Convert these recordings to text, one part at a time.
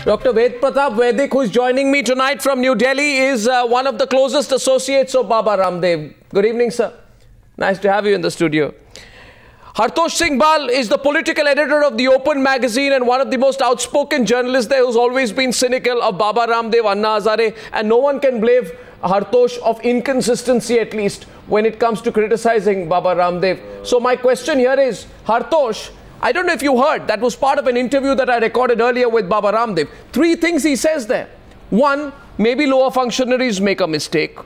Dr. Ved Pratap Vaidik, who is joining me tonight from New Delhi, is one of the closest associates of Baba Ramdev. Good evening, sir. Nice to have you in the studio. Hartosh Singh Bal is the political editor of The Open magazine and one of the most outspoken journalists there, who's always been cynical of Baba Ramdev, Anna Hazare, and no one can blame Hartosh of inconsistency, at least when it comes to criticizing Baba Ramdev. So my question here is, Hartosh, I don't know if you heard, that was part of an interview that I recorded earlier with Baba Ramdev. 3 things he says there. 1, maybe lower functionaries make a mistake.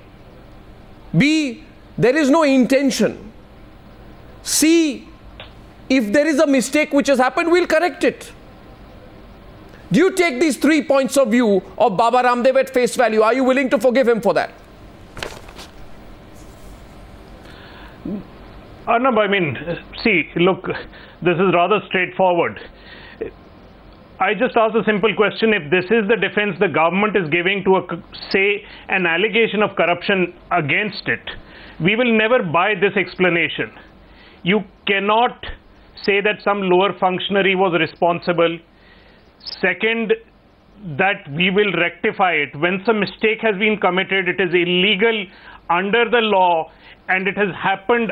B, there is no intention. C, if there is a mistake which has happened, we'll correct it. Do you take these 3 points of view of Baba Ramdev at face value? Are you willing to forgive him for that? Arnab, I mean, see, look, this is rather straightforward. I just asked a simple question. If this is the defense the government is giving to, say, an allegation of corruption against it, we will never buy this explanation. You cannot say that some lower functionary was responsible. Second, that we will rectify it. When some mistake has been committed, it is illegal under the law, and it has happened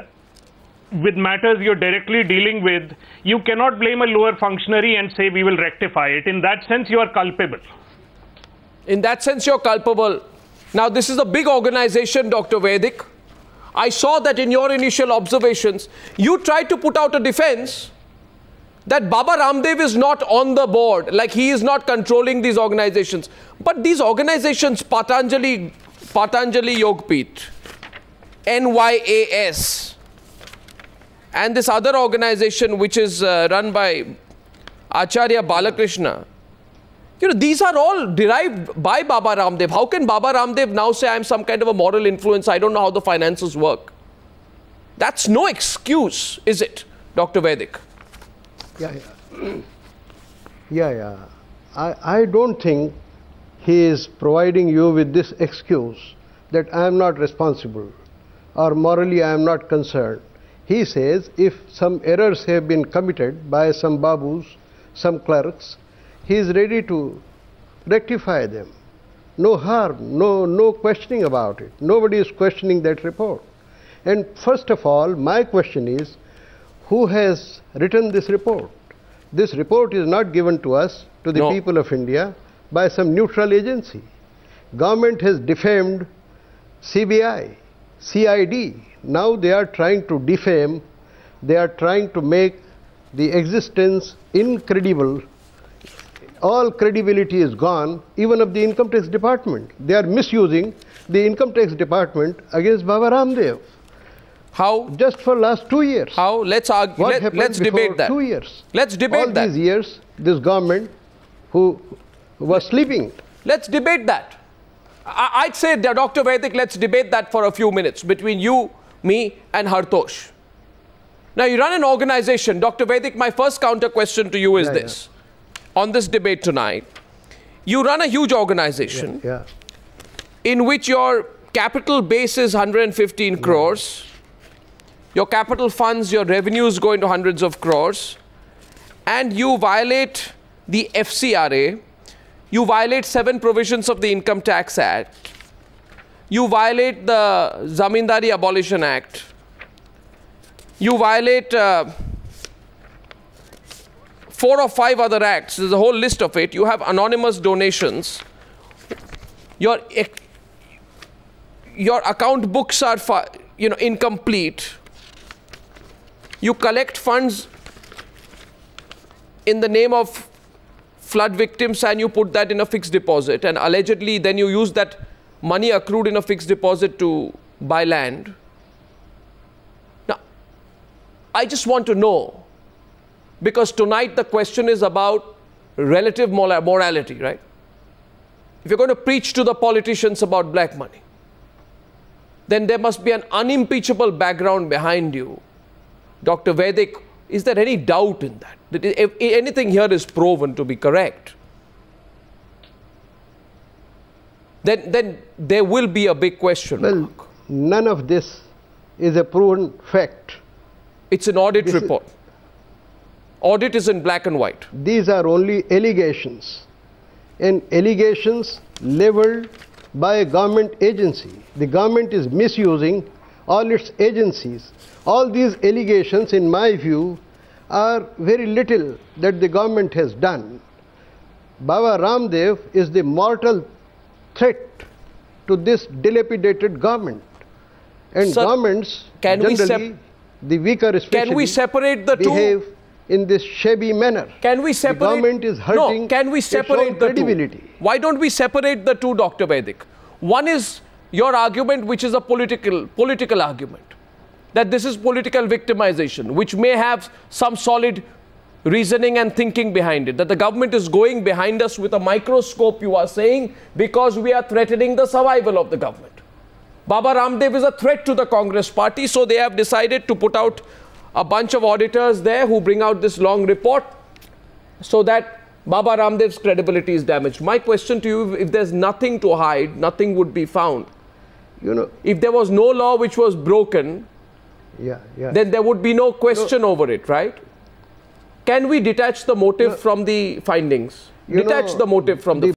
with matters you're directly dealing with. You cannot blame a lower functionary and say we will rectify it. In that sense, you are culpable. In that sense, you're culpable. Now, this is a big organization, Dr. Vaidik. I saw that in your initial observations, you tried to put out a defense that Baba Ramdev is not on the board, like he is not controlling these organizations. But these organizations, Patanjali Yogpeeth, NYAS, and this other organization which is run by Acharya Balakrishna, you know, these are all derived by Baba Ramdev. How can Baba Ramdev now say I'm some kind of a moral influence? I don't know how the finances work. That's no excuse, is it, Dr. Vaidik? Yeah. I don't think he is providing you with this excuse that I am not responsible or morally I am not concerned. He says if some errors have been committed by some babus, some clerks, he is ready to rectify them. No harm, no questioning about it. Nobody is questioning that report. And first of all, my question is, who has written this report? This report is not given to us, to the people of India, by some neutral agency. Government has defamed CBI, CID. Now they are trying to defame, they are trying to make the existence incredible. All credibility is gone, even of the Income Tax Department. They are misusing the Income Tax Department against Baba Ramdev. How? Just for last 2 years. How? Let's argue. Let's debate that. 2 years. Let's debate that. All these years, this government who was sleeping. Let's debate that. I'd say, Dr. Vaidik, let's debate that for a few minutes between you, me, and Hartosh. Now, you run an organization. Dr. Vaidik, my first counter question to you is this. On this debate tonight, you run a huge organization in which your capital base is 115 crores. Your capital funds, your revenues go into hundreds of crores. And you violate the FCRA. You violate 7 provisions of the Income Tax Act. You violate the Zamindari Abolition Act. You violate 4 or 5 other acts. There's a whole list of it. You have anonymous donations. Your account books are incomplete. You collect funds in the name of flood victims and you put that in a fixed deposit, and allegedly then you use that money accrued in a fixed deposit to buy land. Now, I just want to know, because tonight the question is about relative morality, right? If you're going to preach to the politicians about black money, then there must be an unimpeachable background behind you. Dr. Vaidik, is there any doubt in that? That if anything here is proven to be correct, then there will be a big question mark. None of this is a proven fact. It's an audit report. Audit is in black and white. These are only allegations. and allegations leveled by a government agency. The government is misusing all its agencies. All these allegations, in my view, are very little that the government has done. Baba Ramdev is the mortal threat to this dilapidated government. And Sir, governments, generally, the weaker especially, can we separate the behave in this shabby manner. Can we separate? The government is hurting can we separate its own credibility. The two? Why don't we separate the two, Dr. Vaidik? One is your argument, which is a political argument, that this is political victimization, which may have some solid reasoning and thinking behind it, that the government is going behind us with a microscope, you are saying, because we are threatening the survival of the government. Baba Ramdev is a threat to the Congress party, so they have decided to put out a bunch of auditors there who bring out this long report so that Baba Ramdev's credibility is damaged. My question to you, if there's nothing to hide, nothing would be found. You know, if there was no law which was broken, then there would be no question over it, right? Can we detach the motive from the findings? Detach the motive from the